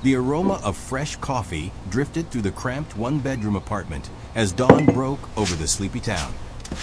The aroma of fresh coffee drifted through the cramped one-bedroom apartment as dawn broke over the sleepy town.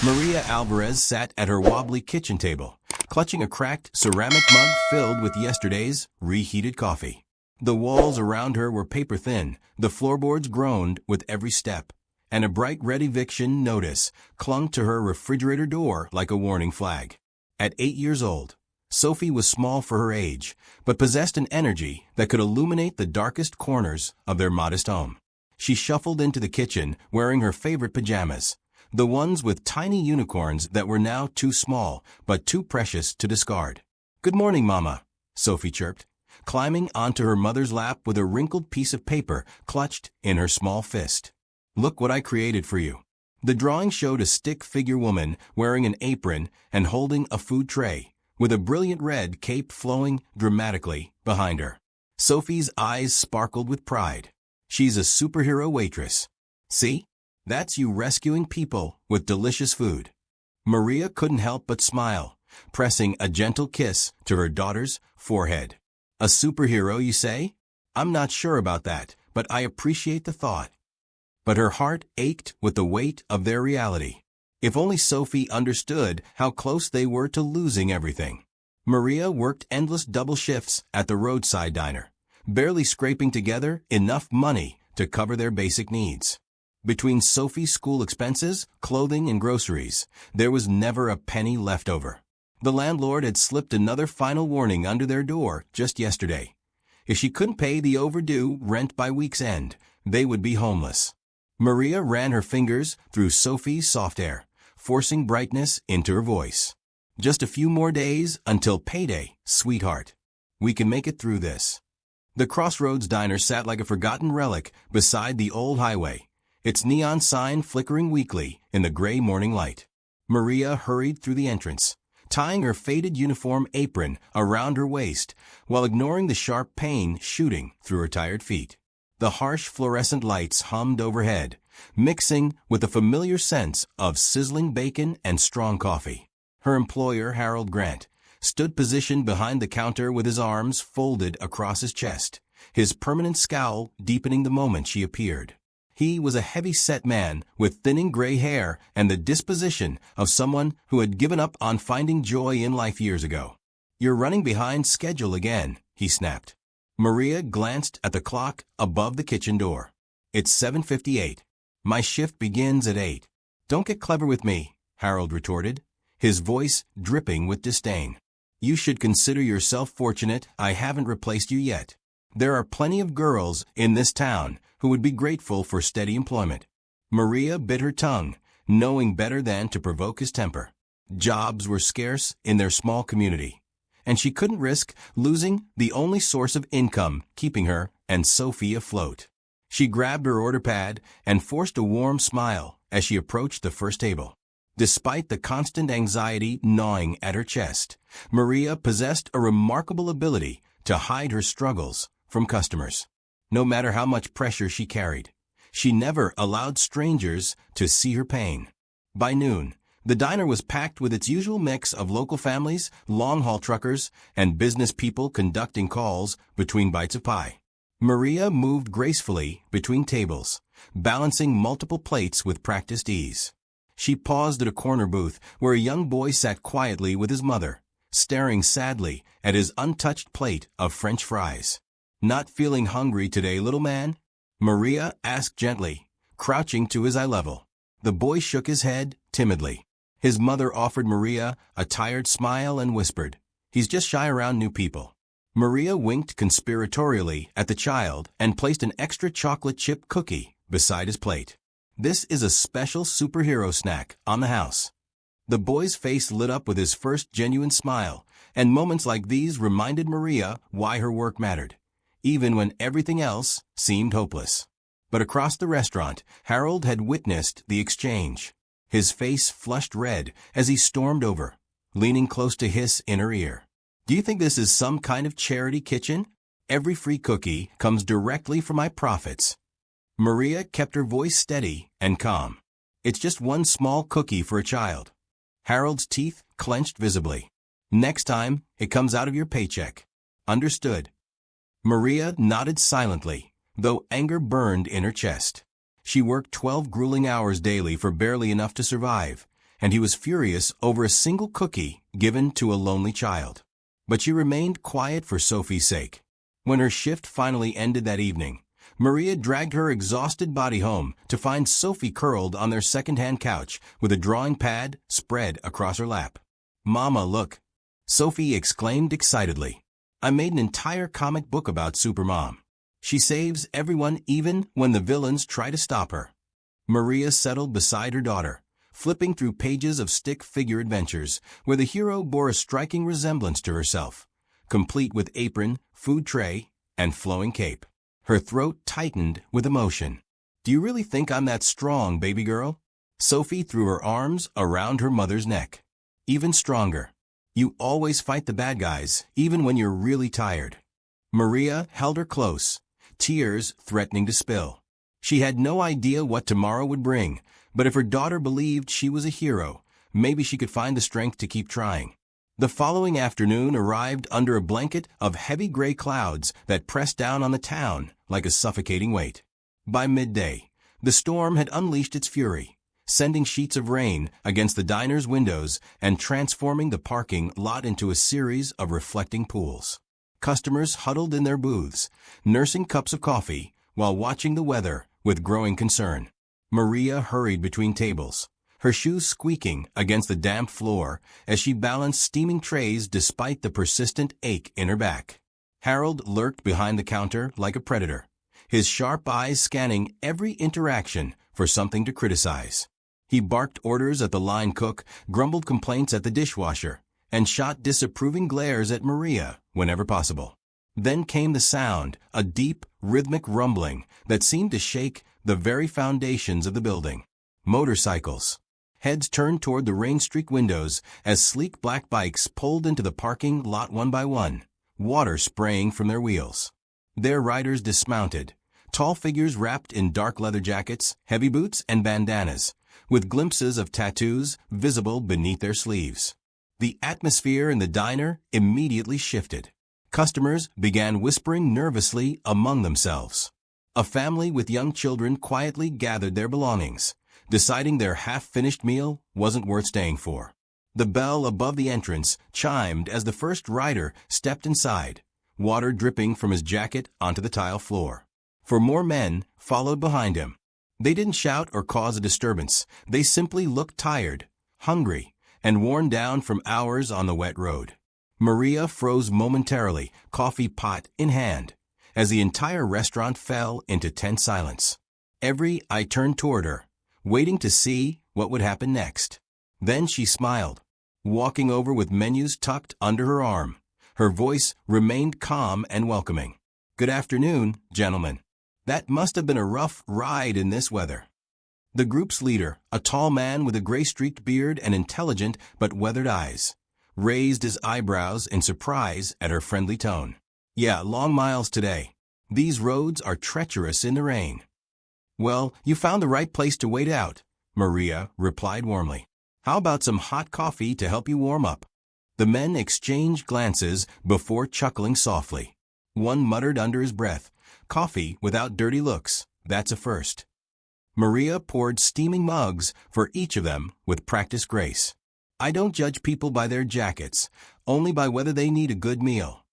Maria Alvarez sat at her wobbly kitchen table, clutching a cracked ceramic mug filled with yesterday's reheated coffee. The walls around her were paper-thin, the floorboards groaned with every step, and a bright red eviction notice clung to her refrigerator door like a warning flag. At 8 years old, Sophie was small for her age, but possessed an energy that could illuminate the darkest corners of their modest home. She shuffled into the kitchen wearing her favorite pajamas, the ones with tiny unicorns that were now too small but too precious to discard. "Good morning, Mama," Sophie chirped, climbing onto her mother's lap with a wrinkled piece of paper clutched in her small fist. "Look what I created for you." The drawing showed a stick figure woman wearing an apron and holding a food tray, with a brilliant red cape flowing dramatically behind her. Sophie's eyes sparkled with pride. "She's a superhero waitress. See? That's you rescuing people with delicious food." Maria couldn't help but smile, pressing a gentle kiss to her daughter's forehead. "A superhero, you say? I'm not sure about that, but I appreciate the thought." But her heart ached with the weight of their reality. If only Sophie understood how close they were to losing everything. Maria worked endless double shifts at the roadside diner, barely scraping together enough money to cover their basic needs. Between Sophie's school expenses, clothing, and groceries, there was never a penny left over. The landlord had slipped another final warning under their door just yesterday. If she couldn't pay the overdue rent by week's end, they would be homeless. Maria ran her fingers through Sophie's soft hair, forcing brightness into her voice. "Just a few more days until payday, sweetheart. We can make it through this." The Crossroads Diner sat like a forgotten relic beside the old highway, its neon sign flickering weakly in the gray morning light. Maria hurried through the entrance, tying her faded uniform apron around her waist while ignoring the sharp pain shooting through her tired feet. The harsh fluorescent lights hummed overhead, mixing with the familiar sense of sizzling bacon and strong coffee. Her employer, Harold Grant, stood positioned behind the counter with his arms folded across his chest, his permanent scowl deepening the moment she appeared. He was a heavy-set man with thinning gray hair and the disposition of someone who had given up on finding joy in life years ago. "You're running behind schedule again," he snapped. Maria glanced at the clock above the kitchen door. "It's 7:58. My shift begins at 8. "Don't get clever with me," Harold retorted, his voice dripping with disdain. "You should consider yourself fortunate I haven't replaced you yet. There are plenty of girls in this town who would be grateful for steady employment." Maria bit her tongue, knowing better than to provoke his temper. Jobs were scarce in their small community, and she couldn't risk losing the only source of income keeping her and Sophie afloat. She grabbed her order pad and forced a warm smile as she approached the first table. Despite the constant anxiety gnawing at her chest, Maria possessed a remarkable ability to hide her struggles from customers. No matter how much pressure she carried, she never allowed strangers to see her pain. By noon, the diner was packed with its usual mix of local families, long-haul truckers, and business people conducting calls between bites of pie. Maria moved gracefully between tables, balancing multiple plates with practiced ease. She paused at a corner booth where a young boy sat quietly with his mother, staring sadly at his untouched plate of French fries. "Not feeling hungry today, little man?" Maria asked gently, crouching to his eye level. The boy shook his head timidly. His mother offered Maria a tired smile and whispered, "He's just shy around new people." Maria winked conspiratorially at the child and placed an extra chocolate chip cookie beside his plate. "This is a special superhero snack on the house." The boy's face lit up with his first genuine smile, and moments like these reminded Maria why her work mattered, even when everything else seemed hopeless. But across the restaurant, Harold had witnessed the exchange. His face flushed red as he stormed over, leaning close to hiss in her ear, "Do you think this is some kind of charity kitchen? Every free cookie comes directly from my profits." Maria kept her voice steady and calm. "It's just one small cookie for a child." Harold's teeth clenched visibly. "Next time, it comes out of your paycheck." "Understood." Maria nodded silently, though anger burned in her chest. She worked 12 grueling hours daily for barely enough to survive, and he was furious over a single cookie given to a lonely child. But she remained quiet for Sophie's sake. When her shift finally ended that evening, Maria dragged her exhausted body home to find Sophie curled on their second-hand couch with a drawing pad spread across her lap. "Mama, look," Sophie exclaimed excitedly. "I made an entire comic book about Supermom. She saves everyone even when the villains try to stop her." Maria settled beside her daughter, flipping through pages of stick figure adventures where the hero bore a striking resemblance to herself, complete with apron, food tray, and flowing cape. Her throat tightened with emotion. "Do you really think I'm that strong, baby girl?" Sophie threw her arms around her mother's neck. "Even stronger. You always fight the bad guys, even when you're really tired." Maria held her close, tears threatening to spill. She had no idea what tomorrow would bring, but if her daughter believed she was a hero, maybe she could find the strength to keep trying. The following afternoon arrived under a blanket of heavy gray clouds that pressed down on the town like a suffocating weight. By midday, the storm had unleashed its fury, sending sheets of rain against the diner's windows and transforming the parking lot into a series of reflecting pools. Customers huddled in their booths, nursing cups of coffee while watching the weather with growing concern. Maria hurried between tables, her shoes squeaking against the damp floor as she balanced steaming trays despite the persistent ache in her back. Harold lurked behind the counter like a predator, his sharp eyes scanning every interaction for something to criticize. He barked orders at the line cook, grumbled complaints at the dishwasher, and shot disapproving glares at Maria whenever possible. Then came the sound, a deep, rhythmic rumbling that seemed to shake the very foundations of the building. Motorcycles. Heads turned toward the rain-streaked windows as sleek black bikes pulled into the parking lot one by one, water spraying from their wheels. Their riders dismounted, tall figures wrapped in dark leather jackets, heavy boots, and bandanas, with glimpses of tattoos visible beneath their sleeves. The atmosphere in the diner immediately shifted. Customers began whispering nervously among themselves. A family with young children quietly gathered their belongings, deciding their half-finished meal wasn't worth staying for. The bell above the entrance chimed as the first rider stepped inside, water dripping from his jacket onto the tile floor. 4 more men followed behind him. They didn't shout or cause a disturbance. They simply looked tired, hungry, and worn down from hours on the wet road. Maria froze momentarily, coffee pot in hand, as the entire restaurant fell into tense silence. Every eye turned toward her, waiting to see what would happen next. Then she smiled, walking over with menus tucked under her arm. Her voice remained calm and welcoming. "Good afternoon, gentlemen. That must have been a rough ride in this weather." The group's leader, a tall man with a gray-streaked beard and intelligent but weathered eyes, raised his eyebrows in surprise at her friendly tone. "Yeah, long miles today. These roads are treacherous in the rain." "Well, you found the right place to wait out," Maria replied warmly. "How about some hot coffee to help you warm up?" The men exchanged glances before chuckling softly. One muttered under his breath, "Coffee without dirty looks, that's a first." Maria poured steaming mugs for each of them with practiced grace. "I don't judge people by their jackets, only by whether they need a good meal."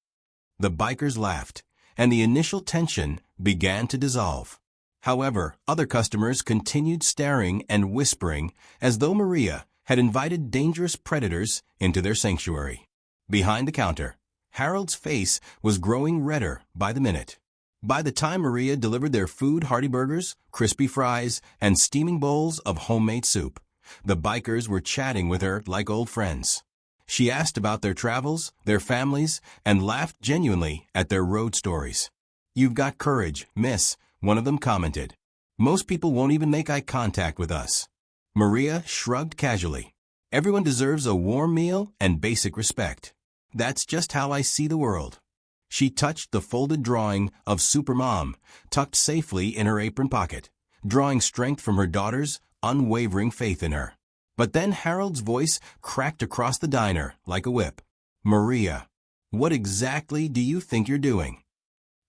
The bikers laughed, and the initial tension began to dissolve. However, other customers continued staring and whispering as though Maria had invited dangerous predators into their sanctuary. Behind the counter, Harold's face was growing redder by the minute. By the time Maria delivered their food, hearty burgers, crispy fries, and steaming bowls of homemade soup, the bikers were chatting with her like old friends. She asked about their travels, their families, and laughed genuinely at their road stories. "You've got courage, miss," one of them commented. "Most people won't even make eye contact with us." Maria shrugged casually. "Everyone deserves a warm meal and basic respect. That's just how I see the world." She touched the folded drawing of Supermom, tucked safely in her apron pocket, drawing strength from her daughter's unwavering faith in her. But then Harold's voice cracked across the diner like a whip. "Maria, what exactly do you think you're doing?"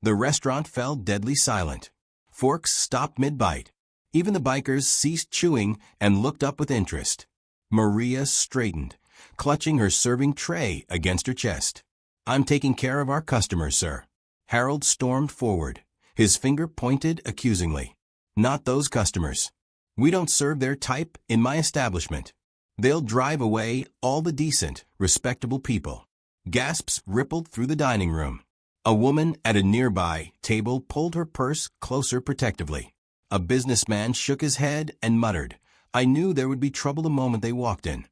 The restaurant fell deadly silent. Forks stopped mid-bite. Even the bikers ceased chewing and looked up with interest. Maria straightened, clutching her serving tray against her chest. "I'm taking care of our customers, sir." Harold stormed forward, his finger pointed accusingly. "Not those customers. We don't serve their type in my establishment. They'll drive away all the decent, respectable people." Gasps rippled through the dining room. A woman at a nearby table pulled her purse closer protectively. A businessman shook his head and muttered, "I knew there would be trouble the moment they walked in."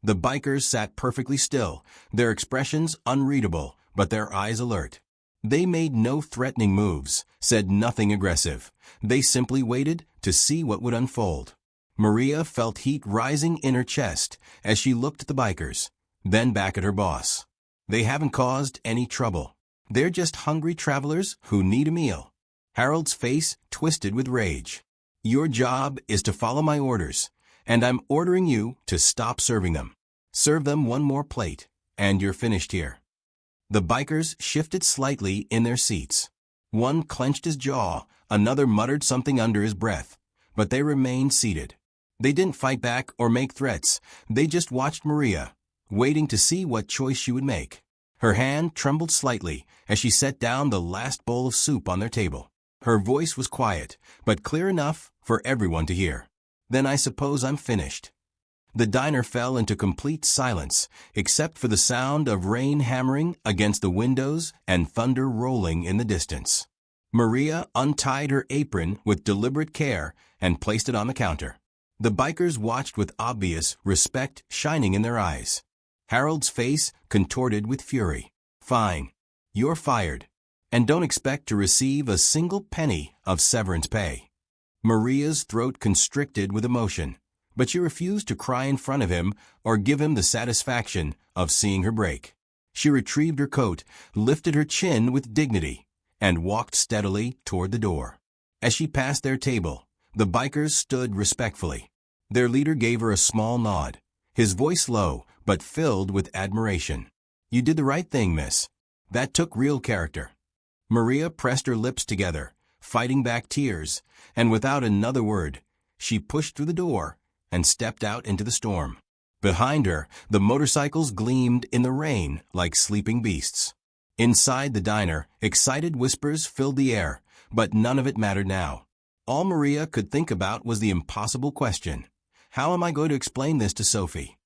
The bikers sat perfectly still, their expressions unreadable, but their eyes alert. They made no threatening moves, said nothing aggressive. They simply waited to see what would unfold. Maria felt heat rising in her chest as she looked at the bikers, then back at her boss. They haven't caused any trouble. They're just hungry travelers who need a meal. Harold's face twisted with rage. "Your job is to follow my orders, and I'm ordering you to stop serving them. Serve them one more plate, and you're finished here." The bikers shifted slightly in their seats. One clenched his jaw, another muttered something under his breath, but they remained seated. They didn't fight back or make threats. They just watched Maria, waiting to see what choice she would make. Her hand trembled slightly as she set down the last bowl of soup on their table. Her voice was quiet, but clear enough for everyone to hear. "Then I suppose I'm finished." The diner fell into complete silence, except for the sound of rain hammering against the windows and thunder rolling in the distance. Maria untied her apron with deliberate care and placed it on the counter. The bikers watched with obvious respect shining in their eyes. Harold's face contorted with fury. "Fine. You're fired. And don't expect to receive a single penny of severance pay." Maria's throat constricted with emotion, but she refused to cry in front of him or give him the satisfaction of seeing her break. She retrieved her coat, lifted her chin with dignity, and walked steadily toward the door. As she passed their table, the bikers stood respectfully. Their leader gave her a small nod, his voice low but filled with admiration. "You did the right thing, miss. That took real character." Maria pressed her lips together, fighting back tears, and without another word, she pushed through the door and stepped out into the storm. Behind her, the motorcycles gleamed in the rain like sleeping beasts. Inside the diner, excited whispers filled the air, but none of it mattered now. All Maria could think about was the impossible question: how am I going to explain this to Sophie?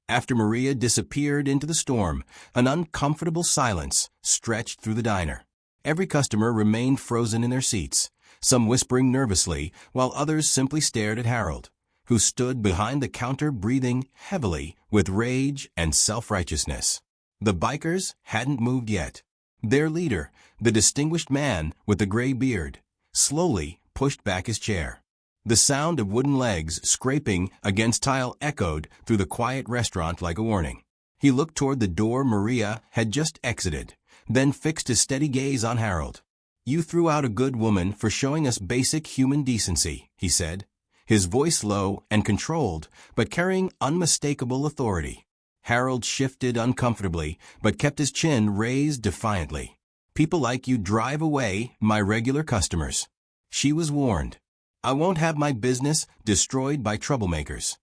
After Maria disappeared into the storm, an uncomfortable silence stretched through the diner. Every customer remained frozen in their seats, some whispering nervously, while others simply stared at Harold, who stood behind the counter breathing heavily with rage and self-righteousness. The bikers hadn't moved yet. Their leader, the distinguished man with the gray beard, slowly pushed back his chair. The sound of wooden legs scraping against tile echoed through the quiet restaurant like a warning. He looked toward the door Maria had just exited, then fixed his steady gaze on Harold. "You threw out a good woman for showing us basic human decency," he said, his voice low and controlled, but carrying unmistakable authority. Harold shifted uncomfortably, but kept his chin raised defiantly. "People like you drive away my regular customers." She was warned. "I won't have my business destroyed by troublemakers."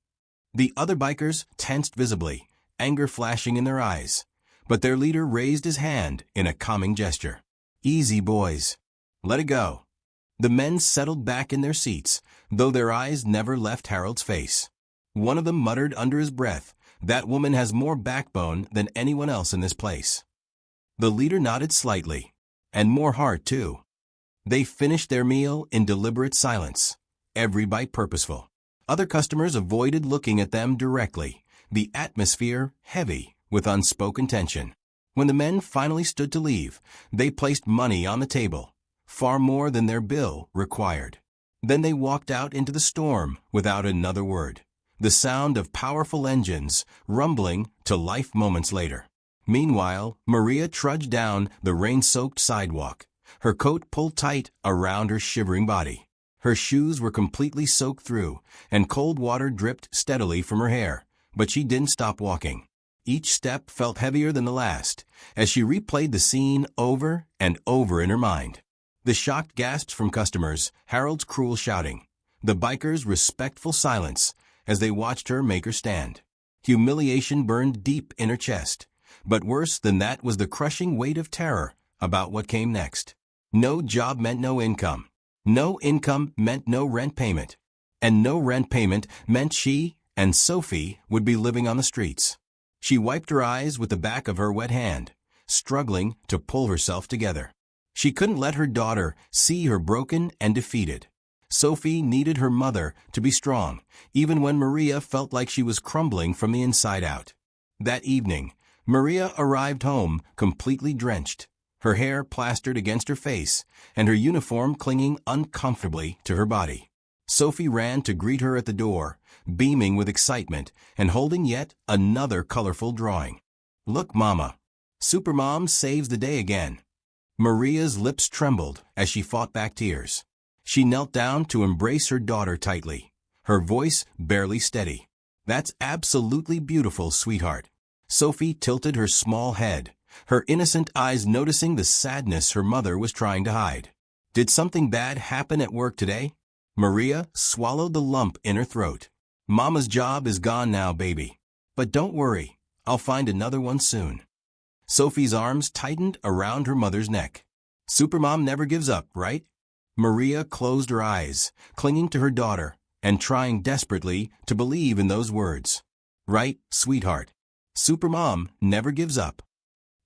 The other bikers tensed visibly, anger flashing in their eyes, but their leader raised his hand in a calming gesture. "Easy, boys. Let it go." The men settled back in their seats, though their eyes never left Harold's face. One of them muttered under his breath, "That woman has more backbone than anyone else in this place." The leader nodded slightly, and more heart, too. They finished their meal in deliberate silence, every bite purposeful. Other customers avoided looking at them directly, the atmosphere heavy with unspoken tension. When the men finally stood to leave, they placed money on the table, far more than their bill required. Then they walked out into the storm without another word, the sound of powerful engines rumbling to life moments later. Meanwhile, Maria trudged down the rain-soaked sidewalk, her coat pulled tight around her shivering body. Her shoes were completely soaked through, and cold water dripped steadily from her hair, but she didn't stop walking. Each step felt heavier than the last, as she replayed the scene over and over in her mind. The shocked gasps from customers, Harold's cruel shouting, the bikers' respectful silence as they watched her make her stand. Humiliation burned deep in her chest, but worse than that was the crushing weight of terror about what came next. No job meant no income. No income meant no rent payment. And no rent payment meant she and Sophie would be living on the streets. She wiped her eyes with the back of her wet hand, struggling to pull herself together. She couldn't let her daughter see her broken and defeated. Sophie needed her mother to be strong, even when Maria felt like she was crumbling from the inside out. That evening, Maria arrived home completely drenched, her hair plastered against her face, and her uniform clinging uncomfortably to her body. Sophie ran to greet her at the door, beaming with excitement and holding yet another colorful drawing. "Look, Mama. Supermom saves the day again." Maria's lips trembled as she fought back tears. She knelt down to embrace her daughter tightly, her voice barely steady. "That's absolutely beautiful, sweetheart." Sophie tilted her small head, her innocent eyes noticing the sadness her mother was trying to hide. "Did something bad happen at work today?" Maria swallowed the lump in her throat. "Mama's job is gone now, baby. But don't worry, I'll find another one soon." Sophie's arms tightened around her mother's neck. "Supermom never gives up, right?" Maria closed her eyes, clinging to her daughter, and trying desperately to believe in those words. "Right, sweetheart. Supermom never gives up."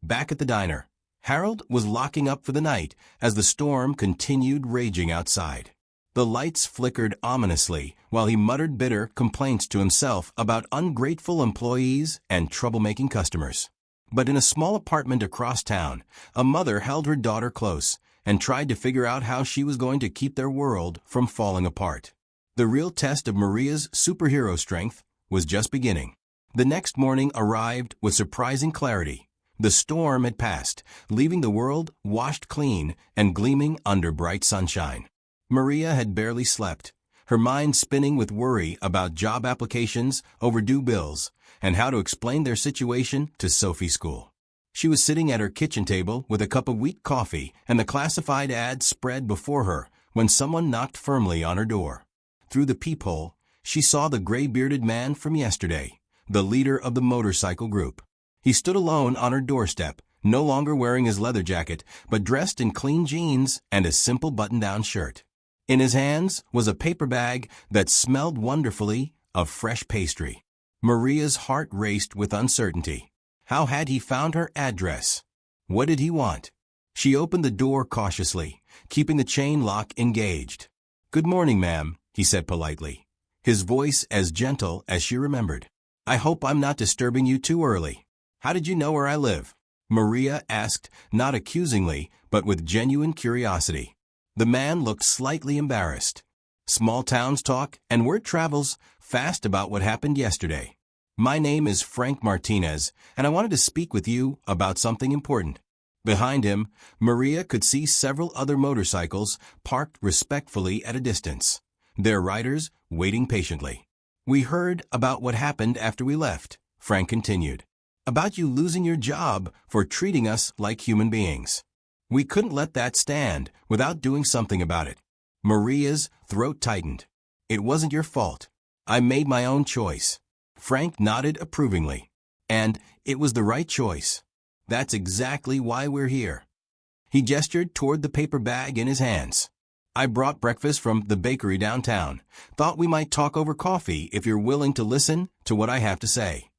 Back at the diner, Harold was locking up for the night as the storm continued raging outside. The lights flickered ominously while he muttered bitter complaints to himself about ungrateful employees and troublemaking customers. But in a small apartment across town, a mother held her daughter close and tried to figure out how she was going to keep their world from falling apart. The real test of Maria's superhero strength was just beginning. The next morning arrived with surprising clarity. The storm had passed, leaving the world washed clean and gleaming under bright sunshine. Maria had barely slept, her mind spinning with worry about job applications, overdue bills, and how to explain their situation to Sophie's school. She was sitting at her kitchen table with a cup of weak coffee and the classified ad spread before her when someone knocked firmly on her door. Through the peephole, she saw the gray-bearded man from yesterday, the leader of the motorcycle group. He stood alone on her doorstep, no longer wearing his leather jacket, but dressed in clean jeans and a simple button-down shirt. In his hands was a paper bag that smelled wonderfully of fresh pastry. Maria's heart raced with uncertainty. How had he found her address? What did he want? She opened the door cautiously, keeping the chain lock engaged. "Good morning, ma'am," he said politely, his voice as gentle as she remembered. "I hope I'm not disturbing you too early. How did you know where I live?" Maria asked, not accusingly, but with genuine curiosity. The man looked slightly embarrassed. "Small towns talk, and word travels fast about what happened yesterday. My name is Frank Martinez, and I wanted to speak with you about something important." Behind him, Maria could see several other motorcycles parked respectfully at a distance, their riders waiting patiently. "We heard about what happened after we left," Frank continued. "About you losing your job for treating us like human beings. We couldn't let that stand without doing something about it." Maria's throat tightened. "It wasn't your fault. I made my own choice." Frank nodded approvingly. "And it was the right choice. That's exactly why we're here." He gestured toward the paper bag in his hands. "I brought breakfast from the bakery downtown. Thought we might talk over coffee if you're willing to listen to what I have to say."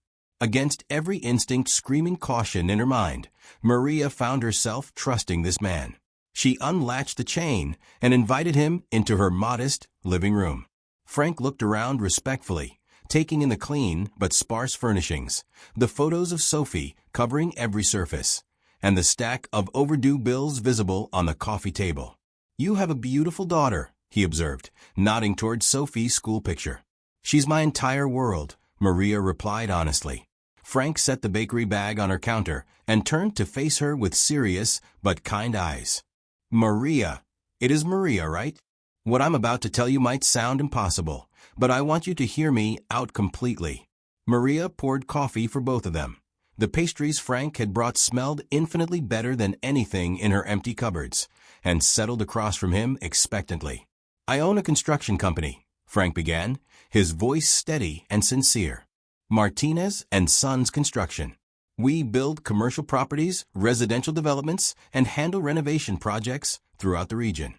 Against every instinct screaming caution in her mind, Maria found herself trusting this man. She unlatched the chain and invited him into her modest living room. Frank looked around respectfully, taking in the clean but sparse furnishings, the photos of Sophie covering every surface, and the stack of overdue bills visible on the coffee table. "You have a beautiful daughter," he observed, nodding toward Sophie's school picture. "She's my entire world," Maria replied honestly. Frank set the bakery bag on her counter and turned to face her with serious but kind eyes. "Maria, it is Maria, right? What I'm about to tell you might sound impossible, but I want you to hear me out completely." Maria poured coffee for both of them, The pastries Frank had brought smelled infinitely better than anything in her empty cupboards, and settled across from him expectantly. "I own a construction company," Frank began, his voice steady and sincere. "Martinez and Sons Construction. We build commercial properties, residential developments, and handle renovation projects throughout the region."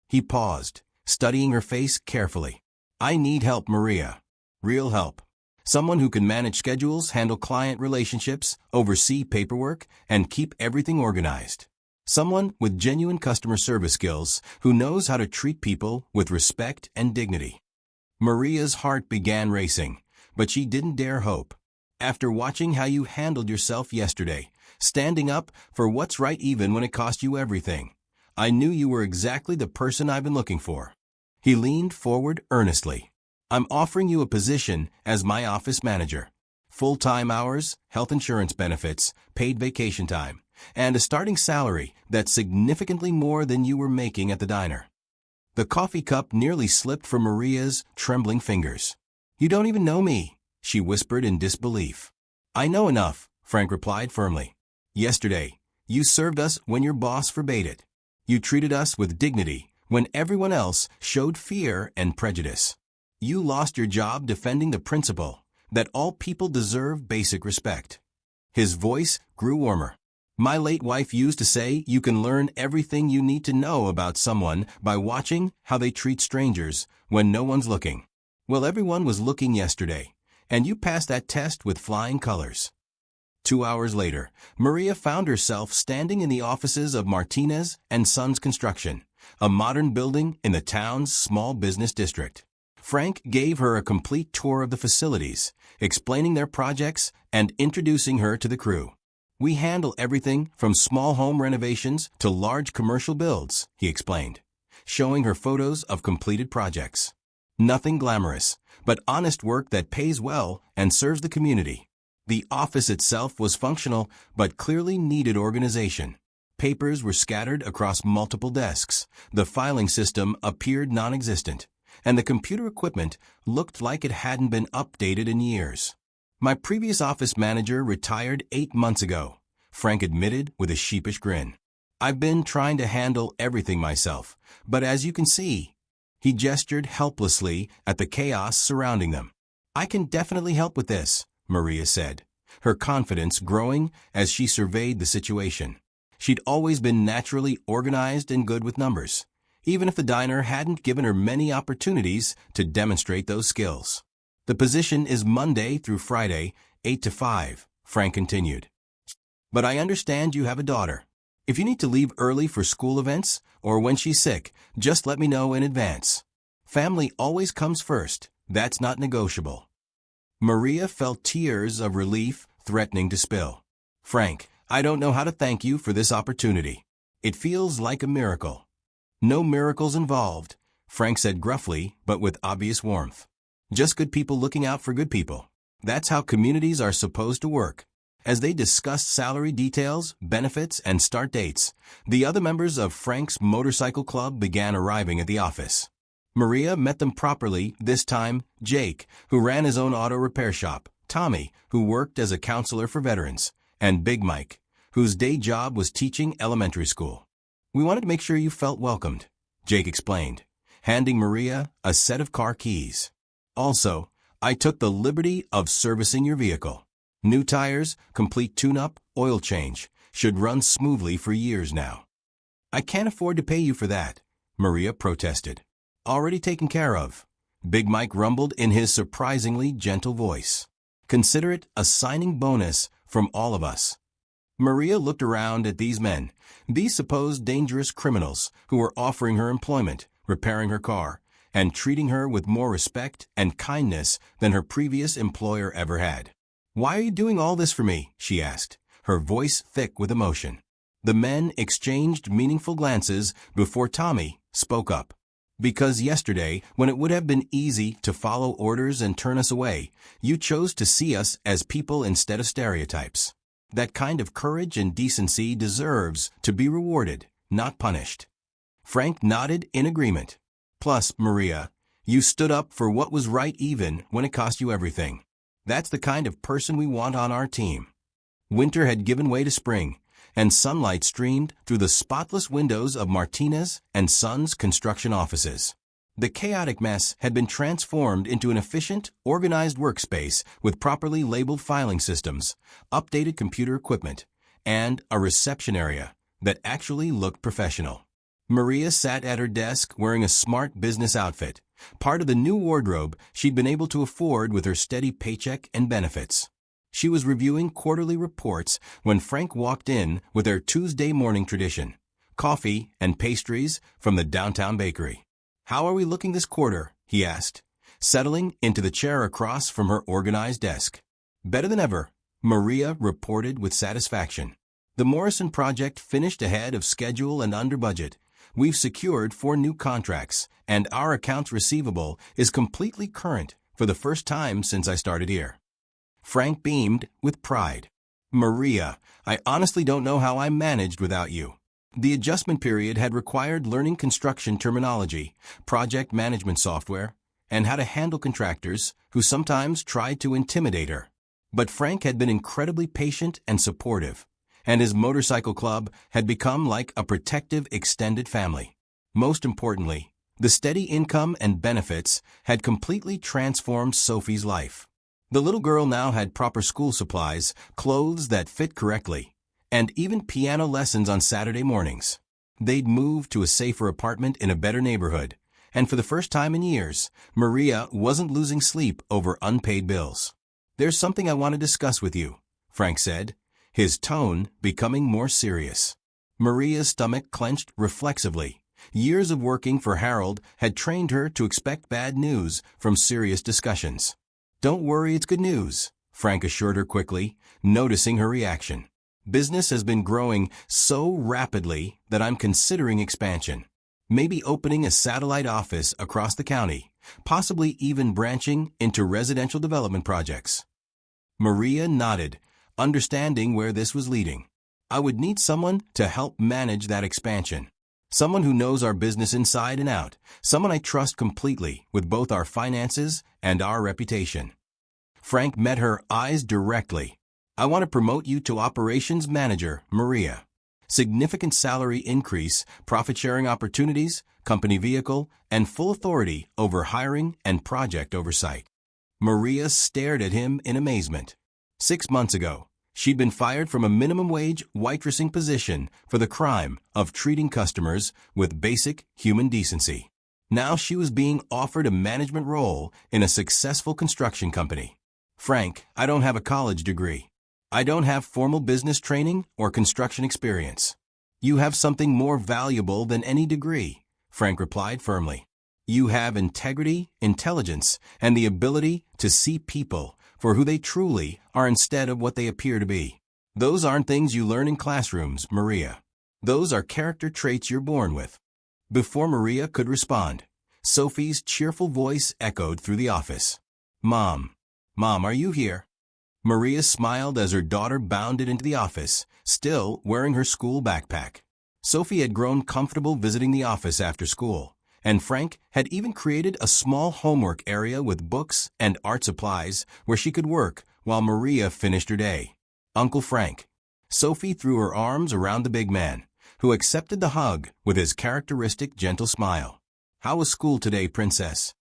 He paused, studying her face carefully. "I need help, Maria. Real help. Someone who can manage schedules, handle client relationships, oversee paperwork, and keep everything organized. Someone with genuine customer service skills who knows how to treat people with respect and dignity." Maria's heart began racing, but she didn't dare hope. "After watching how you handled yourself yesterday, standing up for what's right even when it cost you everything, I knew you were exactly the person I've been looking for." He leaned forward earnestly. "I'm offering you a position as my office manager. Full-time hours, health insurance benefits, paid vacation time, and a starting salary that's significantly more than you were making at the diner." The coffee cup nearly slipped from Maria's trembling fingers. "You don't even know me," she whispered in disbelief. "I know enough," Frank replied firmly. "Yesterday, you served us when your boss forbade it. You treated us with dignity when everyone else showed fear and prejudice. You lost your job defending the principle that all people deserve basic respect." His voice grew warmer. "My late wife used to say you can learn everything you need to know about someone by watching how they treat strangers when no one's looking. Well, everyone was looking yesterday, and you passed that test with flying colors." 2 hours later, Maria found herself standing in the offices of Martinez and Sons Construction, a modern building in the town's small business district. Frank gave her a complete tour of the facilities, explaining their projects and introducing her to the crew. "We handle everything from small home renovations to large commercial builds," he explained, showing her photos of completed projects. "Nothing glamorous, but honest work that pays well and serves the community." The office itself was functional, but clearly needed organization. Papers were scattered across multiple desks, the filing system appeared non-existent, and the computer equipment looked like it hadn't been updated in years. "My previous office manager retired 8 months ago," Frank admitted with a sheepish grin. "I've been trying to handle everything myself, but as you can see," he gestured helplessly at the chaos surrounding them. "I can definitely help with this," Maria said, her confidence growing as she surveyed the situation. She'd always been naturally organized and good with numbers, even if the diner hadn't given her many opportunities to demonstrate those skills. "The position is Monday through Friday, 8 to 5, Frank continued. "But I understand you have a daughter. If you need to leave early for school events or when she's sick, just let me know in advance. Family always comes first. That's not negotiable." Maria felt tears of relief threatening to spill. "Frank, I don't know how to thank you for this opportunity. It feels like a miracle." "No miracles involved," Frank said gruffly but with obvious warmth. "Just good people looking out for good people. That's how communities are supposed to work." As they discussed salary details, benefits, and start dates, the other members of Frank's motorcycle club began arriving at the office. Maria met them properly, this time Jake, who ran his own auto repair shop, Tommy, who worked as a counselor for veterans, and Big Mike, whose day job was teaching elementary school. "We wanted to make sure you felt welcomed," Jake explained, handing Maria a set of car keys. "Also, I took the liberty of servicing your vehicle. New tires, complete tune-up, oil change, should run smoothly for years now." "I can't afford to pay you for that," Maria protested. "Already taken care of," Big Mike rumbled in his surprisingly gentle voice. "Consider it a signing bonus from all of us." Maria looked around at these men, these supposed dangerous criminals who were offering her employment, repairing her car, and treating her with more respect and kindness than her previous employer ever had. "Why are you doing all this for me?" she asked, her voice thick with emotion. The men exchanged meaningful glances before Tommy spoke up. "Because yesterday, when it would have been easy to follow orders and turn us away, you chose to see us as people instead of stereotypes. That kind of courage and decency deserves to be rewarded, not punished." Frank nodded in agreement. "Plus, Maria, you stood up for what was right even when it cost you everything. That's the kind of person we want on our team." Winter had given way to spring, and sunlight streamed through the spotless windows of Martinez and Sons construction offices. The chaotic mess had been transformed into an efficient, organized workspace with properly labeled filing systems, updated computer equipment, and a reception area that actually looked professional. Maria sat at her desk wearing a smart business outfit, part of the new wardrobe she'd been able to afford with her steady paycheck and benefits. She was reviewing quarterly reports when Frank walked in with their Tuesday morning tradition, coffee and pastries from the downtown bakery. "How are we looking this quarter?" he asked, settling into the chair across from her organized desk. "Better than ever," Maria reported with satisfaction. "The Morrison project finished ahead of schedule and under budget. We've secured 4 new contracts, and our accounts receivable is completely current for the first time since I started here." Frank beamed with pride. "Maria, I honestly don't know how I managed without you." The adjustment period had required learning construction terminology, project management software, and how to handle contractors who sometimes tried to intimidate her. But Frank had been incredibly patient and supportive, and his motorcycle club had become like a protective extended family. Most importantly, the steady income and benefits had completely transformed Sophie's life. The little girl now had proper school supplies, clothes that fit correctly, and even piano lessons on Saturday mornings. They'd moved to a safer apartment in a better neighborhood, and for the first time in years, Maria wasn't losing sleep over unpaid bills. "There's something I want to discuss with you," Frank said, his tone becoming more serious. Maria's stomach clenched reflexively. Years of working for Harold had trained her to expect bad news from serious discussions. "Don't worry, it's good news," Frank assured her quickly, noticing her reaction. "Business has been growing so rapidly that I'm considering expansion. Maybe opening a satellite office across the county, possibly even branching into residential development projects." Maria nodded, understanding where this was leading. "I would need someone to help manage that expansion. Someone who knows our business inside and out. Someone I trust completely with both our finances and our reputation." Frank met her eyes directly. "I want to promote you to operations manager, Maria. Significant salary increase, profit-sharing opportunities, company vehicle, and full authority over hiring and project oversight." Maria stared at him in amazement. 6 months ago, she'd been fired from a minimum-wage waitressing position for the crime of treating customers with basic human decency. Now she was being offered a management role in a successful construction company. "Frank, I don't have a college degree. I don't have formal business training or construction experience." "You have something more valuable than any degree," Frank replied firmly. "You have integrity, intelligence, and the ability to see people for who they truly are instead of what they appear to be. Those aren't things you learn in classrooms, Maria. Those are character traits you're born with." Before Maria could respond, Sophie's cheerful voice echoed through the office. Mom, are you here?" Maria smiled as her daughter bounded into the office, still wearing her school backpack. Sophie had grown comfortable visiting the office after school, and Frank had even created a small homework area with books and art supplies where she could work while Maria finished her day. "Uncle Frank." Sophie threw her arms around the big man, who accepted the hug with his characteristic gentle smile. "How was school today, Princess?"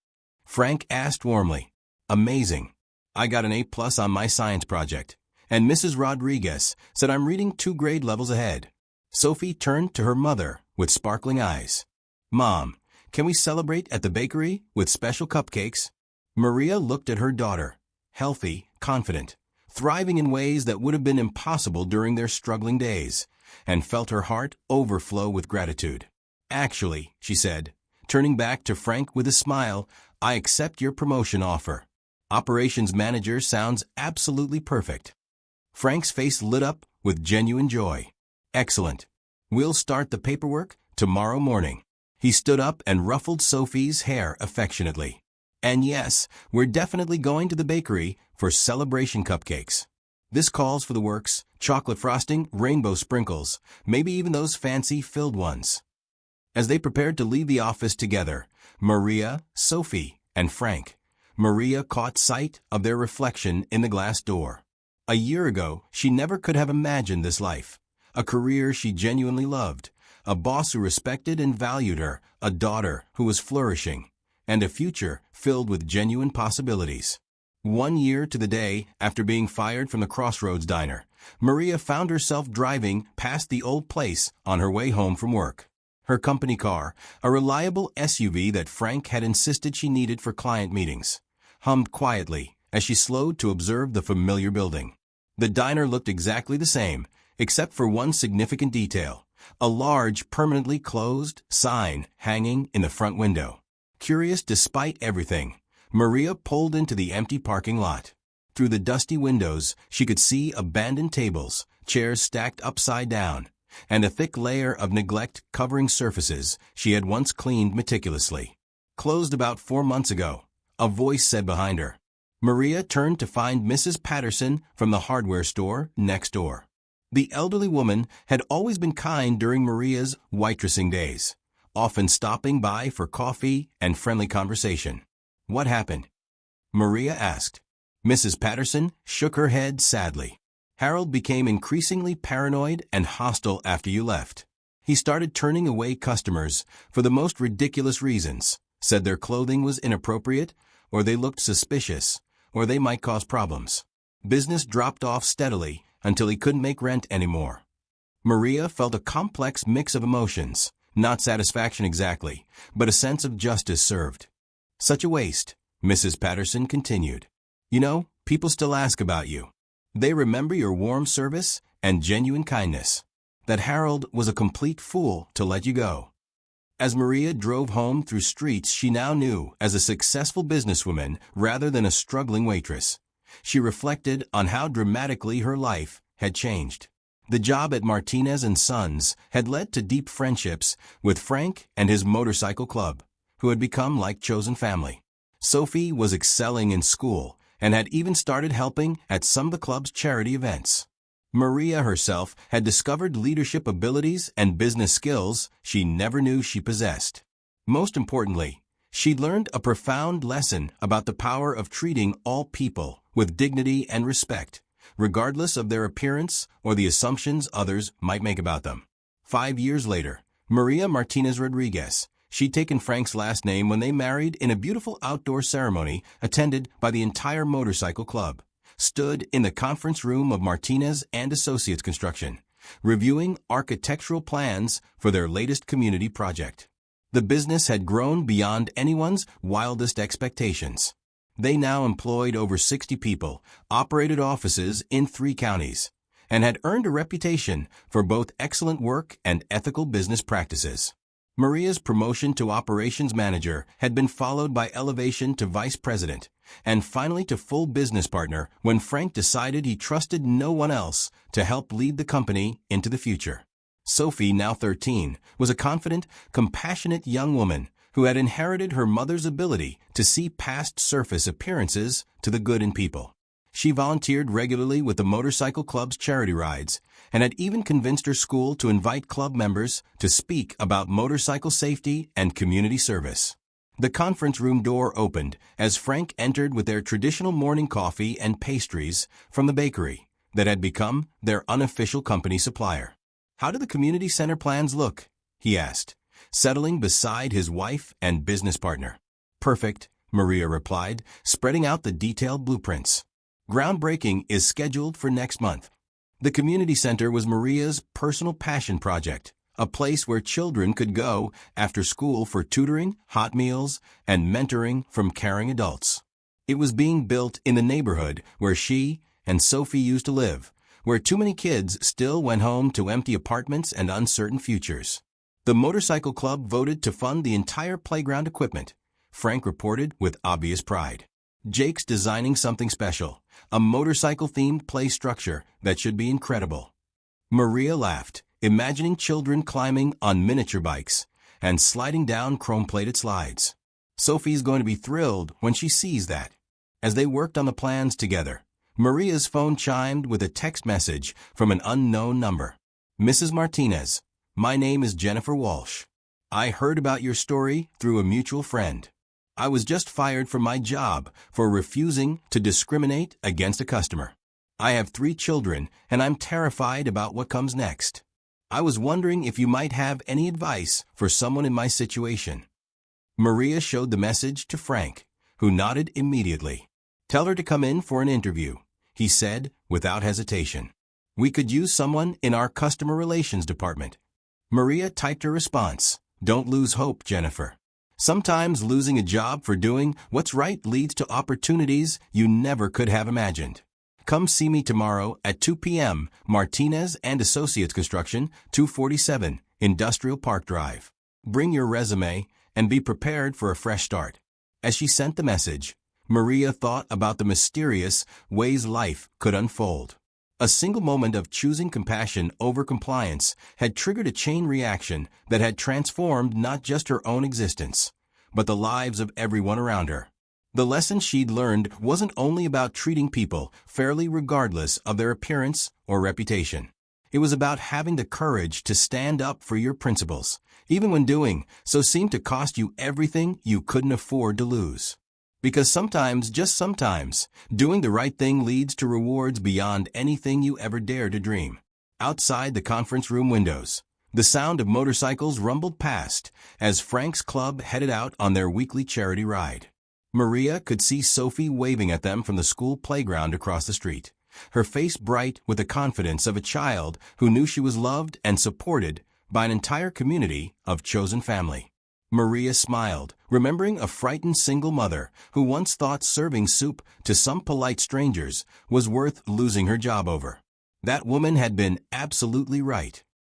Frank asked warmly. "Amazing. I got an A+ on my science project, and Mrs. Rodriguez said I'm reading 2 grade levels ahead." Sophie turned to her mother with sparkling eyes. "Mom, can we celebrate at the bakery with special cupcakes?" Maria looked at her daughter, healthy, confident, thriving in ways that would have been impossible during their struggling days, and felt her heart overflow with gratitude. "Actually," she said, turning back to Frank with a smile, "I accept your promotion offer. Operations manager sounds absolutely perfect." Frank's face lit up with genuine joy. "Excellent. We'll start the paperwork tomorrow morning." He stood up and ruffled Sophie's hair affectionately. "And yes, we're definitely going to the bakery for celebration cupcakes. This calls for the works, chocolate frosting, rainbow sprinkles, maybe even those fancy filled ones." As they prepared to leave the office together, Maria, Sophie, and Frank, Maria caught sight of their reflection in the glass door. A year ago, she never could have imagined this life. A career she genuinely loved, a boss who respected and valued her, a daughter who was flourishing, and a future filled with genuine possibilities. 1 year to the day after being fired from the Crossroads Diner, Maria found herself driving past the old place on her way home from work. Her company car, a reliable SUV that Frank had insisted she needed for client meetings, hummed quietly as she slowed to observe the familiar building. The diner looked exactly the same, except for one significant detail: a large, permanently closed sign hanging in the front window. Curious despite everything, Maria pulled into the empty parking lot. Through the dusty windows, she could see abandoned tables, chairs stacked upside down, and a thick layer of neglect covering surfaces she had once cleaned meticulously. Closed about 4 months ago, a voice said behind her. Maria turned to find Mrs. Patterson from the hardware store next door. The elderly woman had always been kind during Maria's waitressing days, often stopping by for coffee and friendly conversation. "What happened?" Maria asked. Mrs. Patterson shook her head sadly. "Harold became increasingly paranoid and hostile after you left. He started turning away customers for the most ridiculous reasons, said their clothing was inappropriate, or they looked suspicious, or they might cause problems. Business dropped off steadily until he couldn't make rent anymore." Maria felt a complex mix of emotions, not satisfaction exactly, but a sense of justice served. "Such a waste," Mrs. Patterson continued. "You know, people still ask about you. They remember your warm service and genuine kindness. That Harold was a complete fool to let you go." As Maria drove home through streets she now knew as a successful businesswoman rather than a struggling waitress, she reflected on how dramatically her life had changed. The job at Martinez & Sons had led to deep friendships with Frank and his motorcycle club, who had become like chosen family. Sophie was excelling in school and had even started helping at some of the club's charity events. Maria herself had discovered leadership abilities and business skills she never knew she possessed. Most importantly, she learned a profound lesson about the power of treating all people with dignity and respect, regardless of their appearance or the assumptions others might make about them. 5 years later, Maria Martinez Rodriguez, she'd taken Frank's last name when they married in a beautiful outdoor ceremony attended by the entire motorcycle club, stood in the conference room of Martinez and Associates Construction, reviewing architectural plans for their latest community project. The business had grown beyond anyone's wildest expectations. They now employed over 60 people, operated offices in 3 counties, and had earned a reputation for both excellent work and ethical business practices. Maria's promotion to operations manager had been followed by elevation to vice president, and finally to full business partner when Frank decided he trusted no one else to help lead the company into the future. Sophie, now 13, was a confident, compassionate young woman who had inherited her mother's ability to see past surface appearances to the good in people. She volunteered regularly with the motorcycle club's charity rides and had even convinced her school to invite club members to speak about motorcycle safety and community service. The conference room door opened as Frank entered with their traditional morning coffee and pastries from the bakery that had become their unofficial company supplier. "How do the community center plans look?" he asked, settling beside his wife and business partner. "Perfect," Maria replied, spreading out the detailed blueprints. "Groundbreaking is scheduled for next month." The community center was Maria's personal passion project, a place where children could go after school for tutoring, hot meals, and mentoring from caring adults. It was being built in the neighborhood where she and Sophie used to live, where too many kids still went home to empty apartments and uncertain futures. The motorcycle club voted to fund the entire playground equipment, Frank reported with obvious pride. "Jake's designing something special, a motorcycle-themed play structure that should be incredible." Maria laughed, imagining children climbing on miniature bikes and sliding down chrome-plated slides. Sophie's going to be thrilled when she sees that. As they worked on the plans together, Maria's phone chimed with a text message from an unknown number. "Mrs. Martinez, my name is Jennifer Walsh. I heard about your story through a mutual friend. I was just fired from my job for refusing to discriminate against a customer. I have 3 children, and I'm terrified about what comes next. I was wondering if you might have any advice for someone in my situation." Maria showed the message to Frank, who nodded immediately. "Tell her to come in for an interview," he said without hesitation. "We could use someone in our customer relations department." Maria typed her response, "Don't lose hope, Jennifer. Sometimes losing a job for doing what's right leads to opportunities you never could have imagined. Come see me tomorrow at 2 p.m. Martinez and Associates Construction, 247 Industrial Park Drive. Bring your resume and be prepared for a fresh start." As she sent the message, Maria thought about the mysterious ways life could unfold. A single moment of choosing compassion over compliance had triggered a chain reaction that had transformed not just her own existence, but the lives of everyone around her. The lesson she'd learned wasn't only about treating people fairly regardless of their appearance or reputation. It was about having the courage to stand up for your principles, even when doing so seemed to cost you everything you couldn't afford to lose. Because sometimes, just sometimes, doing the right thing leads to rewards beyond anything you ever dared to dream. Outside the conference room windows, the sound of motorcycles rumbled past as Frank's club headed out on their weekly charity ride. Maria could see Sophie waving at them from the school playground across the street, her face bright with the confidence of a child who knew she was loved and supported by an entire community of chosen family. Maria smiled, remembering a frightened single mother who once thought serving soup to some polite strangers was worth losing her job over. That woman had been absolutely right.